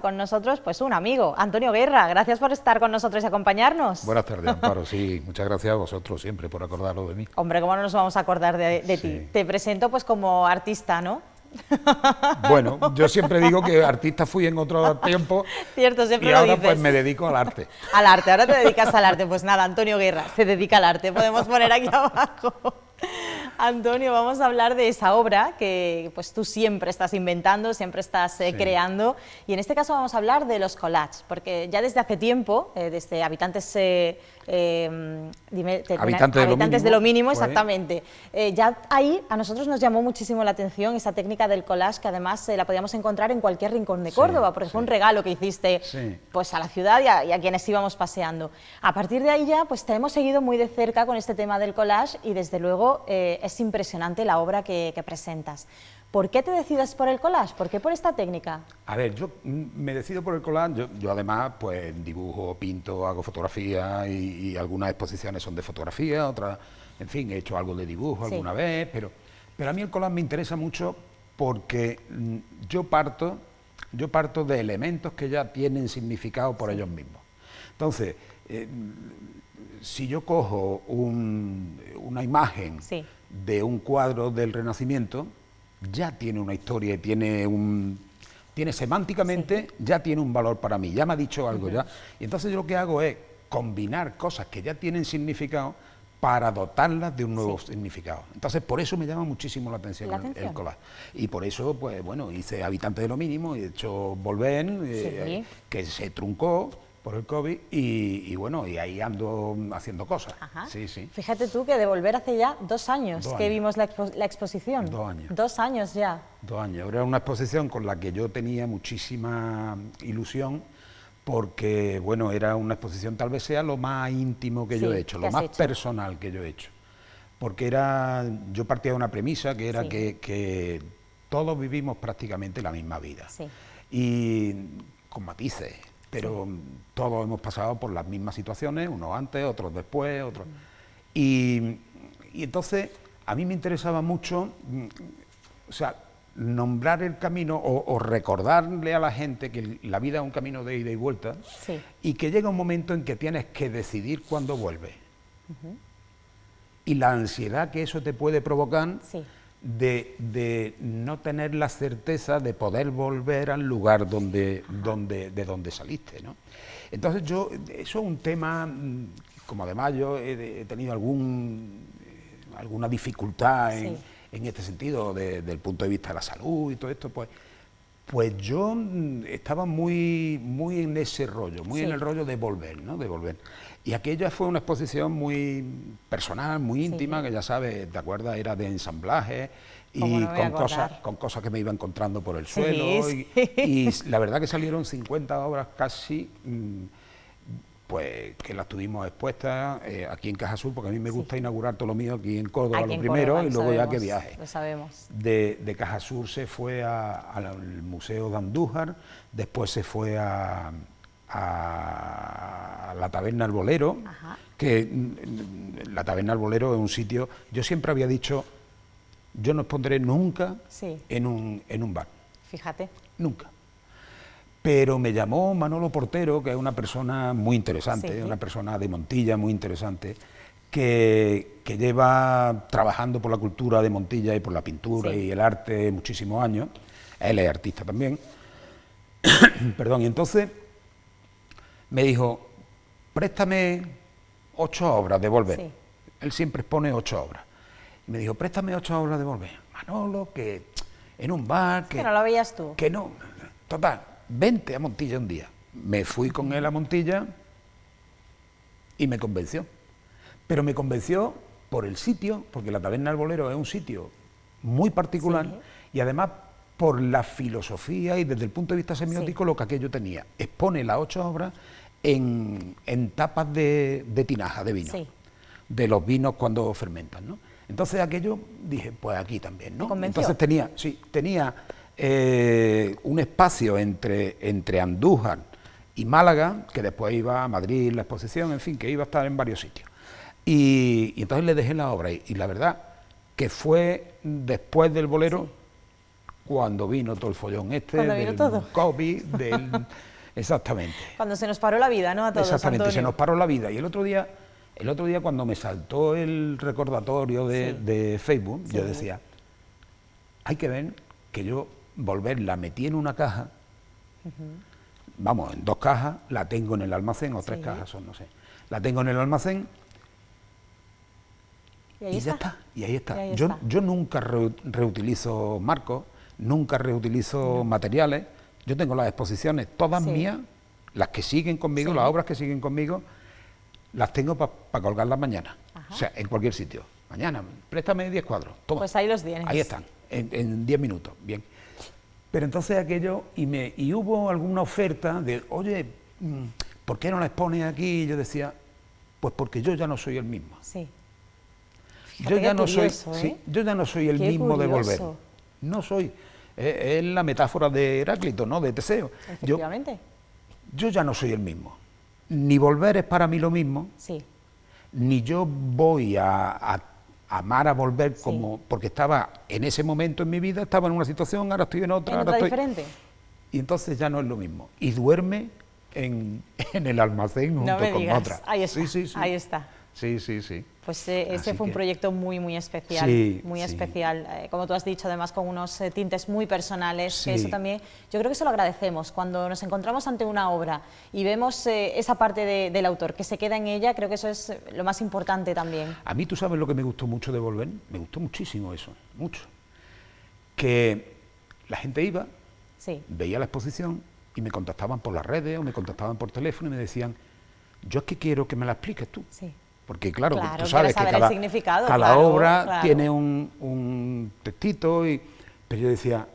Con nosotros, pues un amigo, Antonio Guerra. Gracias por estar con nosotros y acompañarnos. Buenas tardes, Amparo. Sí, muchas gracias a vosotros siempre por acordaros de mí. Hombre, ¿cómo no nos vamos a acordar de ti? Sí. Te presento pues como artista, ¿no? Bueno, yo siempre digo que artista fui en otro tiempo Cierto, siempre y lo ahora dices. pues me dedico al arte. Al arte, ahora te dedicas al arte. Pues nada, Antonio Guerra se dedica al arte. Podemos poner aquí abajo. Antonio, vamos a hablar de esa obra que pues tú siempre estás inventando, siempre estás creando, y en este caso vamos a hablar de los collages, porque ya desde hace tiempo, desde Habitantes, Habitantes de lo Mínimo, pues, exactamente, ya ahí a nosotros nos llamó muchísimo la atención esa técnica del collage, que además la podíamos encontrar en cualquier rincón de Córdoba, porque fue un regalo que hiciste pues a la ciudad y a quienes íbamos paseando. A partir de ahí ya pues te hemos seguido muy de cerca con este tema del collage y desde luego es impresionante la obra que presentas. ¿Por qué te decides por el collage? ¿Por qué por esta técnica? A ver, yo me decido por el collage, yo además pues dibujo, pinto, hago fotografía y algunas exposiciones son de fotografía, otras, en fin, he hecho algo de dibujo alguna vez, pero a mí el collage me interesa mucho porque yo parto de elementos que ya tienen significado por ellos mismos. Entonces, si yo cojo una imagen de un cuadro del Renacimiento, ya tiene una historia y tiene semánticamente, ya tiene un valor para mí, ya me ha dicho algo ya. Y entonces yo lo que hago es combinar cosas que ya tienen significado para dotarlas de un nuevo significado. Entonces por eso me llama muchísimo la atención el collage. Y por eso, pues bueno, hice Habitantes de lo Mínimo, he hecho Volver, que se truncó por el COVID y bueno, y ahí ando haciendo cosas. Fíjate tú que de Volver hace ya 2 años que vimos la exposición. 2 años. 2 años ya. 2 años. Era una exposición con la que yo tenía muchísima ilusión porque, bueno, era una exposición, tal vez sea lo más íntimo que yo he hecho, lo más personal que yo he hecho. Porque yo partía de una premisa que era que todos vivimos prácticamente la misma vida. Y con matices. Pero todos hemos pasado por las mismas situaciones, unos antes, otros después, otros... Y entonces a mí me interesaba mucho, o sea, nombrar el camino o recordarle a la gente que la vida es un camino de ida y vuelta y que llega un momento en que tienes que decidir cuándo vuelves. Y la ansiedad que eso te puede provocar... De no tener la certeza de poder volver al lugar de donde saliste, ¿no? Entonces eso es un tema, como además yo he tenido alguna dificultad en este sentido, desde el punto de vista de la salud y todo esto, pues yo estaba muy en ese rollo, muy en el rollo de volver, ¿no? De volver. Y aquella fue una exposición muy personal, muy íntima, que ya sabes, ¿te acuerdas? Era de ensamblaje y con cosas que me iba encontrando por el suelo. Y la verdad que salieron 50 obras casi, pues que las tuvimos expuestas aquí en Caja Sur, porque a mí me gusta inaugurar todo lo mío aquí en Córdoba lo primero y luego ya que viaje. Lo sabemos. De Caja Sur se fue al Museo de Andújar, después se fue a la Taberna El Bolero, que la Taberna El Bolero es un sitio, yo siempre había dicho, yo no expondré nunca en un bar. Fíjate. Nunca. Pero me llamó Manolo Portero, que es una persona muy interesante, una persona de Montilla muy interesante, que lleva trabajando por la cultura de Montilla y por la pintura y el arte muchísimos años. Él es artista también. Perdón, y entonces me dijo, préstame 8 obras de Volver. Él siempre expone 8 obras. Y me dijo, préstame 8 obras de Volver. Manolo, que en un bar... Que no lo veías tú. Que no. Total, vente a Montilla un día. Me fui con él a Montilla y me convenció. Pero me convenció por el sitio, porque la Taberna del Bolero es un sitio muy particular y además por la filosofía y desde el punto de vista semiótico lo que aquello tenía. Expone las 8 obras en tapas de tinaja, de vino, de los vinos cuando fermentan, ¿no? Entonces aquello, dije, pues aquí también, ¿no? Entonces tenía un espacio entre Andújar y Málaga, que después iba a Madrid, la exposición, en fin, que iba a estar en varios sitios. Y entonces le dejé la obra y la verdad que fue después del Bolero cuando vino todo el follón del COVID, exactamente. Cuando se nos paró la vida, ¿no? A todos, exactamente, Antonio. Se nos paró la vida. Y el otro día cuando me saltó el recordatorio de Facebook, yo decía, hay que ver que yo la metí en una caja, vamos, en 2 cajas, la tengo en el almacén, o 3 cajas son, no sé. La tengo en el almacén y ya está. Y ahí está. Yo nunca reutilizo marcos, nunca reutilizo materiales. Yo tengo las exposiciones todas mías, las que siguen conmigo, las obras que siguen conmigo, las tengo para colgarlas mañana. O sea, en cualquier sitio. Mañana, préstame 10 cuadros. Toma. Pues ahí los tienes. Ahí están, en 10 minutos. Bien. Pero entonces aquello, y hubo alguna oferta de, oye, ¿por qué no la expones aquí? Y yo decía, pues porque yo ya no soy el mismo. Sí. Yo ya no soy el mismo de volver. No soy. Es la metáfora de Heráclito, ¿no? De Teseo. Efectivamente. Yo ya no soy el mismo. Ni volver es para mí lo mismo, ni yo voy a amar a volver como... Porque estaba en ese momento en mi vida, estaba en una situación, ahora estoy en otra. ¿En otra diferente? Y entonces ya no es lo mismo. Y duerme en el almacén junto con otra. Ahí está, ahí está. Sí. Pues ese fue un proyecto muy especial, especial. Como tú has dicho, además con unos tintes muy personales, que eso también, yo creo que eso lo agradecemos. Cuando nos encontramos ante una obra y vemos esa parte del autor que se queda en ella, creo que eso es lo más importante también. A mí, ¿tú sabes lo que me gustó mucho de volver? Me gustó muchísimo eso, mucho. Que la gente iba, veía la exposición y me contactaban por las redes o me contactaban por teléfono y me decían, yo es que quiero que me la expliques tú. Porque claro, tú sabes que cada obra tiene un textito, pero yo decía,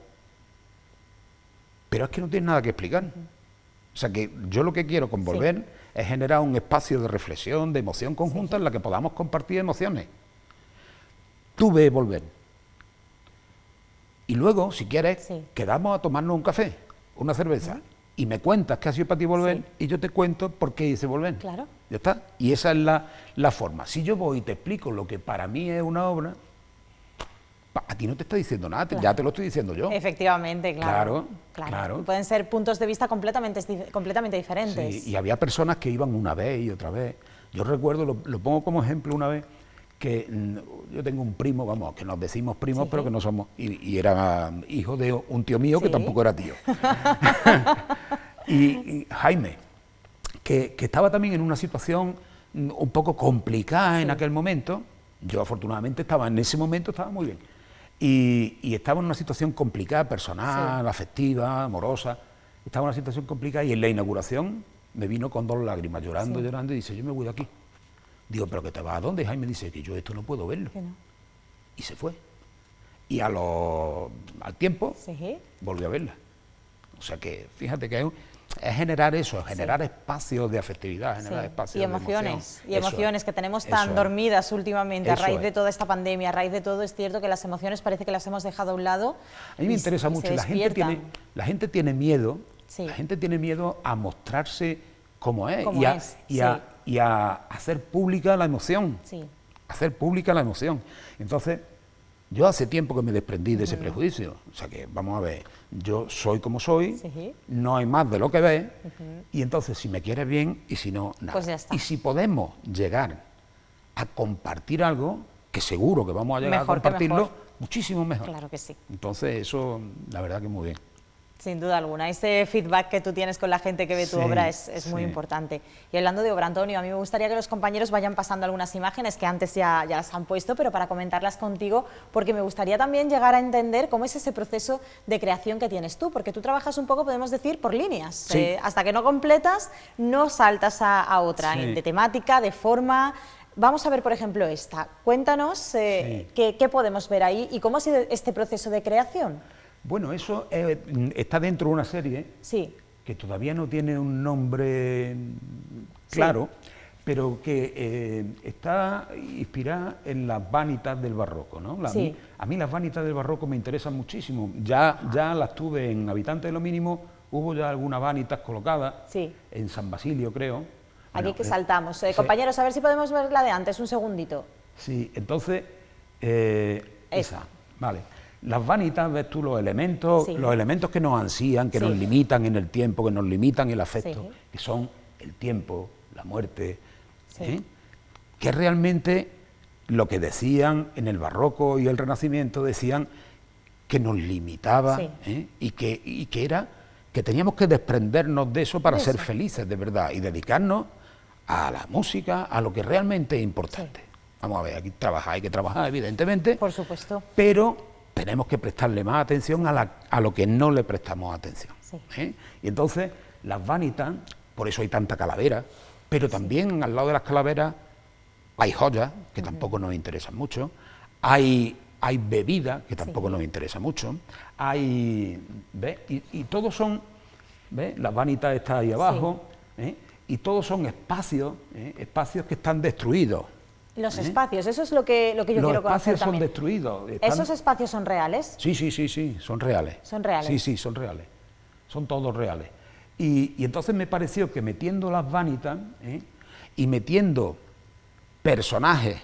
pero es que no tiene nada que explicar. O sea que yo lo que quiero con volver es generar un espacio de reflexión, de emoción conjunta en la que podamos compartir emociones. Tú ves volver. Y luego, si quieres, quedamos a tomarnos un café, una cerveza. Y me cuentas qué ha sido para ti volver y yo te cuento por qué hice volver. Claro. ¿Ya está? Y esa es la forma. Si yo voy y te explico lo que para mí es una obra, a ti no te está diciendo nada, ya te lo estoy diciendo yo. Efectivamente, claro. Y pueden ser puntos de vista completamente diferentes. Sí, y había personas que iban una vez y otra vez. Yo recuerdo, lo pongo como ejemplo una vez, que yo tengo un primo, vamos, que nos decimos primos, pero que no somos, y era hijo de un tío mío que tampoco era tío. y Jaime, que estaba también en una situación un poco complicada en aquel momento. Yo afortunadamente en ese momento estaba muy bien. Y estaba en una situación complicada, personal, afectiva, amorosa. Estaba en una situación complicada y en la inauguración me vino con 2 lágrimas, llorando y dice, yo me voy de aquí. Digo, ¿pero que te vas a dónde? Jaime dice, que yo esto no puedo verlo. Y se fue. Y al tiempo volvió a verla. O sea que, fíjate que es generar eso, generar espacios de afectividad, generar espacios y emociones, de emoción. Y emociones que tenemos tan dormidas últimamente a raíz de toda esta pandemia, a raíz de todo. Es cierto que las emociones parece que las hemos dejado a un lado. A mí me interesa mucho, la gente tiene miedo, la gente tiene miedo a mostrarse como es, y a hacer pública la emoción, hacer pública la emoción. Entonces, yo hace tiempo que me desprendí de ese prejuicio, o sea que, vamos a ver, yo soy como soy, no hay más de lo que ves, y entonces si me quieres bien y si no, nada. Pues ya está. Y si podemos llegar a compartir algo, que seguro que vamos a llegar a compartirlo, muchísimo mejor. Claro que sí. Entonces eso, la verdad que muy bien. Sin duda alguna, ese feedback que tú tienes con la gente que ve tu obra es muy importante. Y hablando de obra, Antonio, a mí me gustaría que los compañeros vayan pasando algunas imágenes que antes ya las han puesto, pero para comentarlas contigo, porque me gustaría también llegar a entender cómo es ese proceso de creación que tienes tú, porque tú trabajas un poco, podemos decir, por líneas. Hasta que no completas, no saltas a otra, de temática, de forma. Vamos a ver, por ejemplo, esta. Cuéntanos qué podemos ver ahí y cómo ha sido este proceso de creación. Bueno, eso está dentro de una serie que todavía no tiene un nombre claro, pero que está inspirada en las vanitas del barroco, ¿no? A mí las vanitas del barroco me interesan muchísimo. Ya las tuve en Habitantes de lo Mínimo, hubo ya algunas vanitas colocadas, en San Basilio, creo. Aquí que saltamos. Compañeros, a ver si podemos ver la de antes, un segundito. Sí, entonces, esa, vale. Las vanitas, ves tú, los elementos que nos ansían, que nos limitan en el tiempo, que nos limitan el afecto, que son el tiempo, la muerte, que realmente lo que decían en el barroco y el renacimiento, decían que nos limitaba, y que era que teníamos que desprendernos de eso para ser felices de verdad y dedicarnos a la música, a lo que realmente es importante. Vamos a ver, aquí hay que trabajar, evidentemente. Por supuesto. Pero tenemos que prestarle más atención a lo que no le prestamos atención. Y entonces, las vanitas, por eso hay tanta calavera, pero también al lado de las calaveras hay joyas, que tampoco nos interesan mucho, hay bebidas, que tampoco nos interesa mucho, ¿ves? Y todos son, ¿ves? Las vanitas están ahí abajo, y todos son espacios, espacios que están destruidos. Los espacios, eso es lo que yo quiero conocer también. Los espacios son destruidos. ¿Esos espacios son reales? Sí, son reales. ¿Son reales? Sí, son reales. Son todos reales. Y entonces me pareció que metiendo las vanitas y metiendo personajes,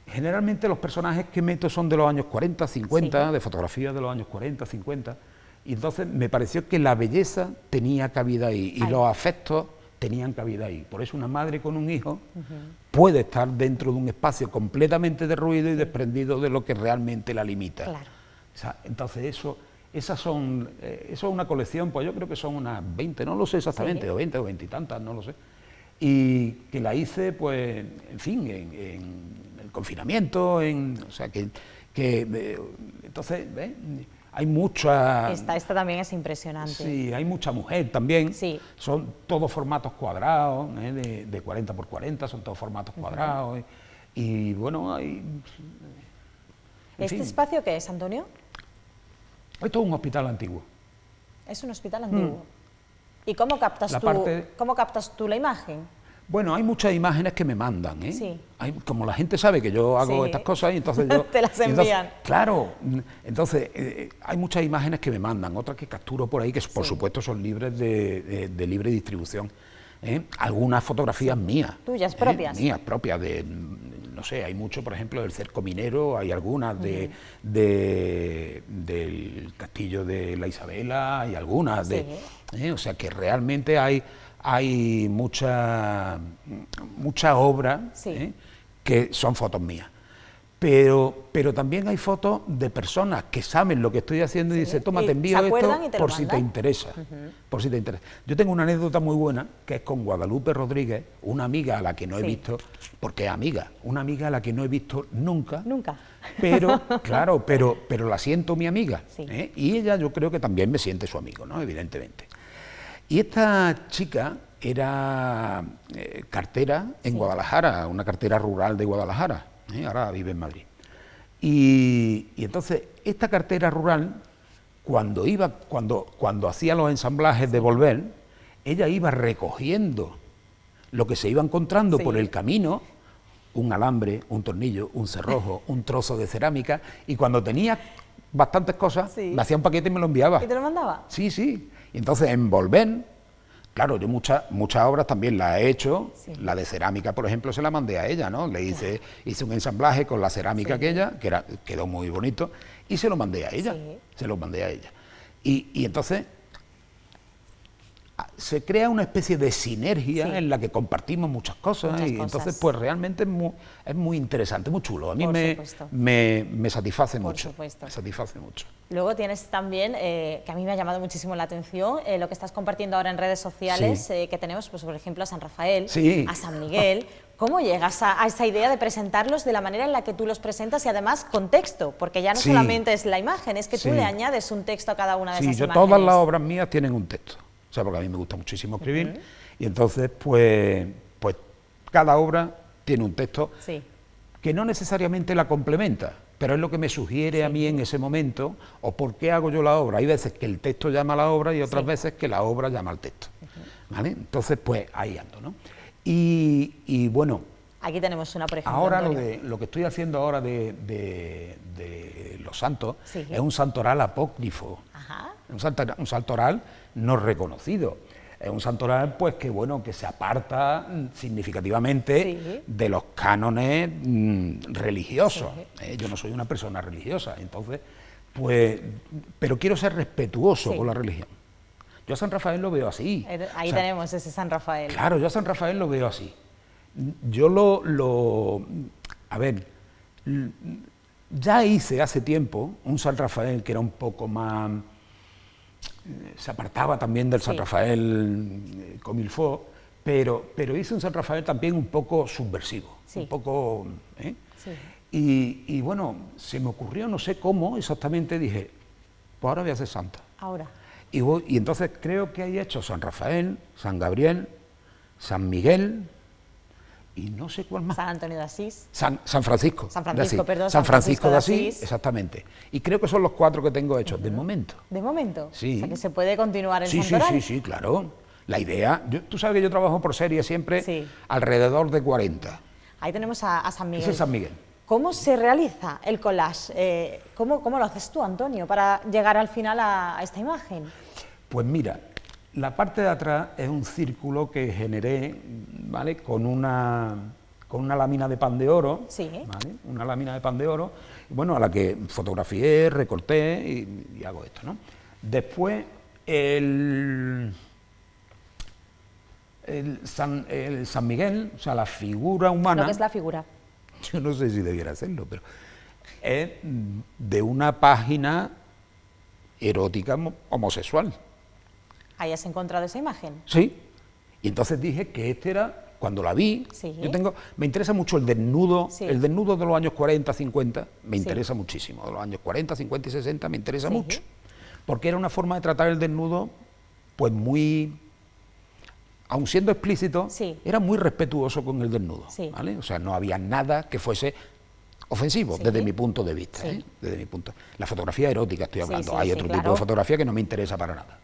generalmente los personajes que meto son de los años 40, 50, de fotografías de los años 40, 50, y entonces me pareció que la belleza tenía cabida ahí, y los afectos tenían cabida ahí. Por eso una madre con un hijo puede estar dentro de un espacio completamente derruido y desprendido de lo que realmente la limita. Claro. O sea, entonces eso es una colección, pues yo creo que son unas 20, no lo sé exactamente, o 20 o 20 y tantas, no lo sé. Y que la hice, pues, en fin, en el confinamiento, o sea, entonces, ¿ves? Hay mucha... Esta también es impresionante. Sí, hay mucha mujer también. Sí. Son todos formatos cuadrados, de 40 por 40, son todos formatos cuadrados. Y bueno, hay... ¿Este espacio qué es, Antonio? Esto es un hospital antiguo. Es un hospital antiguo. ¿Y cómo captas tú la imagen? Bueno, hay muchas imágenes que me mandan, como la gente sabe que yo hago estas cosas, y entonces yo... Te las envían. Claro, entonces hay muchas imágenes que me mandan, otras que capturo por ahí, que por supuesto son libres de libre distribución. Algunas fotografías mías. ¿Tuyas propias? Mías propias, no sé, hay mucho, por ejemplo, del cerco minero, hay algunas del castillo de la Isabela, hay algunas o sea que realmente hay mucha obra que son fotos mías. Pero también hay fotos de personas que saben lo que estoy haciendo y dicen, toma, te envío esto por si te interesa. Por si te interesa. Yo tengo una anécdota muy buena, que es con Guadalupe Rodríguez, una amiga a la que no he visto, porque es amiga, una amiga a la que no he visto nunca. Nunca. Pero, claro, pero la siento mi amiga. Y ella yo creo que también me siente su amigo, ¿no? Evidentemente. Y esta chica era cartera en Guadalajara, una cartera rural de Guadalajara. Ahora vive en Madrid. Y entonces, esta cartera rural, cuando hacía los ensamblajes de volver, ella iba recogiendo lo que se iba encontrando por el camino, un alambre, un tornillo, un cerrojo, un trozo de cerámica, y cuando tenía bastantes cosas, me hacía un paquete y me lo enviaba. ¿Y te lo mandaba? Sí. Y entonces, en volver... Claro, yo muchas obras también las he hecho, la de cerámica, por ejemplo, se la mandé a ella, ¿no? Le hice un ensamblaje con la cerámica aquella, quedó muy bonito, y se lo mandé a ella, Y entonces se crea una especie de sinergia en la que compartimos muchas cosas, entonces pues realmente es muy interesante, muy chulo. A mí me satisface mucho. Me satisface mucho. Luego tienes también, que a mí me ha llamado muchísimo la atención, lo que estás compartiendo ahora en redes sociales, que tenemos, pues, por ejemplo, a San Rafael, a San Miguel. ¿Cómo llegas a esa idea de presentarlos de la manera en la que tú los presentas y además con texto? Porque ya no solamente es la imagen, es que tú le añades un texto a cada una de esas imágenes. Todas las obras mías tienen un texto. O sea, porque a mí me gusta muchísimo escribir, y entonces, pues cada obra tiene un texto que no necesariamente la complementa, pero es lo que me sugiere a mí en ese momento, o por qué hago yo la obra. Hay veces que el texto llama a la obra y otras veces que la obra llama al texto. ¿Vale? Entonces, pues ahí ando, ¿no? Y bueno... Aquí tenemos una, por ejemplo, ahora lo que estoy haciendo ahora de los santos es un santoral apócrifo. Un santoral no reconocido. es un santoral pues que bueno, que se aparta significativamente de los cánones religiosos. Yo no soy una persona religiosa, entonces, pues, pero quiero ser respetuoso con la religión. Yo a San Rafael lo veo así. Ahí tenemos ese San Rafael. Claro, yo a San Rafael lo veo así. Yo a ver, ya hice hace tiempo un San Rafael que era un poco más, se apartaba también del San Rafael comme il faut, pero hice un San Rafael también un poco subversivo, un poco... Y bueno, se me ocurrió, no sé cómo exactamente, dije, pues ahora voy a hacer santa. Ahora. Y entonces creo que he hecho San Rafael, San Gabriel, San Miguel... y no sé cuál más. San Antonio de Asís. San Francisco. San Francisco, perdón. San Francisco de Asís, exactamente. Y creo que son los 4 que tengo hechos, de momento. ¿De momento? Sí. O sea, que se puede continuar el santoral. Sí, claro. La idea, tú sabes que yo trabajo por serie siempre alrededor de 40. Ahí tenemos a San Miguel. Ese es San Miguel. ¿Cómo se realiza el collage? ¿Cómo lo haces tú, Antonio, para llegar al final a esta imagen? Pues mira, la parte de atrás es un círculo que generé, ¿vale?, con una lámina de pan de oro, ¿vale?, una lámina de pan de oro, bueno, a la que fotografié, recorté y hago esto, ¿no? Después, el San Miguel, o sea, la figura humana... Lo que es la figura. Yo no sé si debiera hacerlo, pero es de una página erótica homosexual. ¿Ahí has encontrado esa imagen? Sí, y entonces dije que este era, cuando la vi, me interesa mucho el desnudo de los años 40, 50, me interesa muchísimo, de los años 40, 50 y 60 me interesa mucho, porque era una forma de tratar el desnudo, pues muy, aun siendo explícito, era muy respetuoso con el desnudo, ¿vale? O sea, no había nada que fuese ofensivo desde mi punto de vista, desde mi punto. La fotografía erótica estoy hablando, hay otro tipo de fotografía que no me interesa para nada.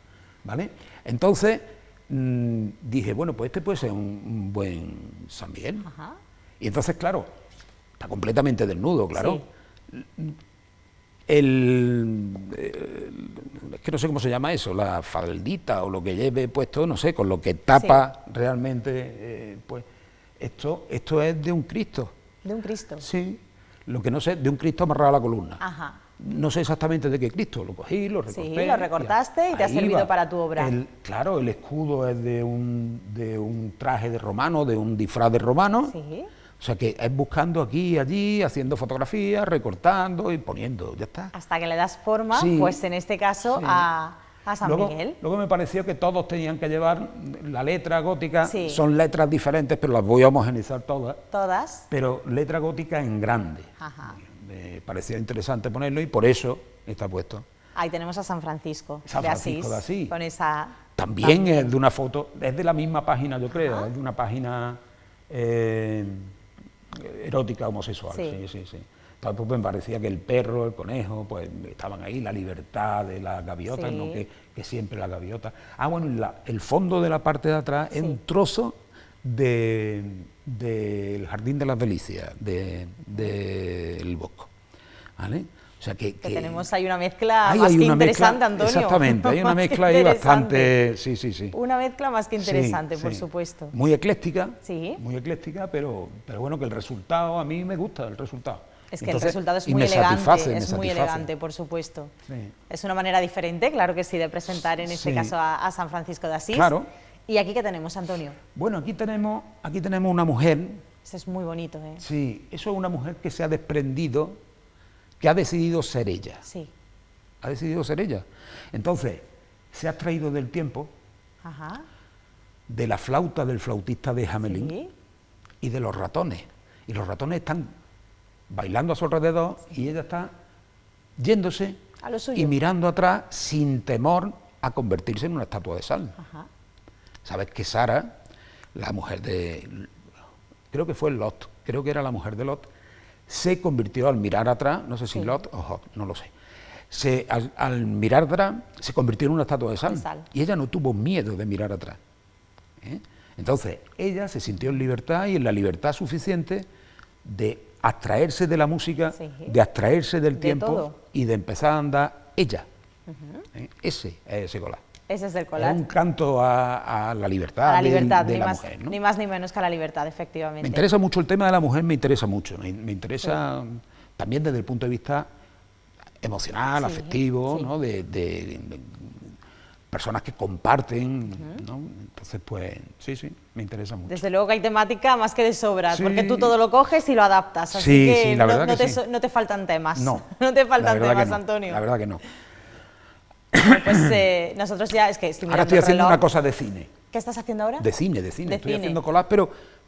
¿Vale? Entonces dije, bueno, pues este puede ser un buen San Miguel. Y entonces, claro, está completamente desnudo, claro. Es que no sé cómo se llama eso, la faldita o lo que lleve puesto, no sé, con lo que tapa realmente, pues esto es de un Cristo. ¿De un Cristo? Sí, lo que no sé, de un Cristo amarrado a la columna. No sé exactamente de qué Cristo, lo cogí, lo recorté. Sí, lo recortaste y te ha servido para tu obra. Claro, el escudo es de un traje de romano, de un disfraz de romano. O sea que es buscando aquí y allí, haciendo fotografías, recortando y poniendo, ya está. Hasta que le das forma, pues en este caso a San Miguel. Luego me pareció que todos tenían que llevar la letra gótica, son letras diferentes, pero las voy a homogeneizar todas. Todas. Pero letra gótica en grande. Me parecía interesante ponerlo y por eso está puesto. Ahí tenemos a San Francisco, de Asís. Con esa... También es de una foto, es de la misma página, yo creo, es de una página erótica homosexual. Sí. Entonces pues, me parecía que el perro, el conejo, pues estaban ahí, la libertad de la gaviota, ¿no? que siempre la gaviota. Bueno, el fondo de la parte de atrás es un trozo del Jardín de las Delicias, del Bosco, ¿vale? O sea que tenemos ahí una mezcla más que interesante, Antonio. Exactamente, hay una mezcla ahí bastante... Sí. Una mezcla más que interesante, por supuesto. Muy ecléctica, pero bueno, que el resultado, a mí me gusta el resultado. Es que entonces, el resultado es muy elegante, muy elegante, por supuesto. Es una manera diferente, claro que sí, de presentar en este caso a San Francisco de Asís. Claro. ¿Y aquí qué tenemos, Antonio? Bueno, aquí tenemos una mujer. Eso es muy bonito, ¿eh? Sí, eso es una mujer que se ha desprendido, que ha decidido ser ella. Sí. Ha decidido ser ella. Entonces, se ha extraído del tiempo, de la flauta del flautista de Hamelin y de los ratones. Y los ratones están bailando a su alrededor y ella está yéndose a lo suyo y mirando atrás sin temor a convertirse en una estatua de sal. Sabes que Sara, la mujer de... creo que fue Lot, creo que era la mujer de Lot, se convirtió al mirar atrás, no sé si Lot o Hot, no lo sé, al mirar atrás se convirtió en una estatua de sal. Y ella no tuvo miedo de mirar atrás. Entonces, ella se sintió en libertad y en la libertad suficiente de abstraerse de la música, de abstraerse del tiempo y de empezar a andar ella. Ese es ese collage. Ese es el collage. Es un canto a la libertad, a la libertad de ni la más, mujer, ¿no? Ni más ni menos que a la libertad, efectivamente. Me interesa mucho el tema de la mujer, me interesa mucho. Me interesa también desde el punto de vista emocional, afectivo, ¿no? De personas que comparten, ¿no? Entonces, pues, sí, me interesa mucho. Desde luego que hay temática más que de sobra, porque tú todo lo coges y lo adaptas, así que, la verdad no te faltan temas. No, no te faltan temas, no, Antonio. La verdad que no. Bueno, pues nosotros ya, es que ahora estoy haciendo una cosa de cine. ¿Qué estás haciendo ahora? De cine. Estoy haciendo collage,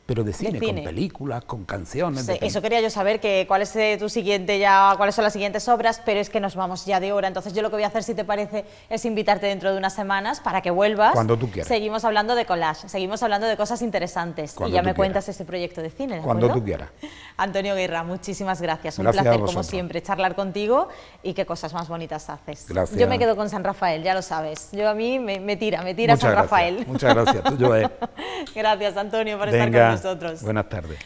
pero de cine, con películas, con canciones. Sí, eso quería yo saber, cuáles son las siguientes obras, pero es que nos vamos ya de hora, entonces yo lo que voy a hacer, si te parece, es invitarte dentro de unas semanas para que vuelvas. Cuando tú quieras. Seguimos hablando de collage, seguimos hablando de cosas interesantes y ya me cuentas ese proyecto de cine, ¿de acuerdo? Cuando tú quieras. Antonio Guerra, muchísimas gracias. Un Gracias placer, como siempre, charlar contigo y qué cosas más bonitas haces. Gracias. Yo me quedo con San Rafael, ya lo sabes. A mí me tira San Rafael. Muchas gracias. Tuyo es. Gracias, Antonio, por Venga, estar con nosotros. Buenas tardes.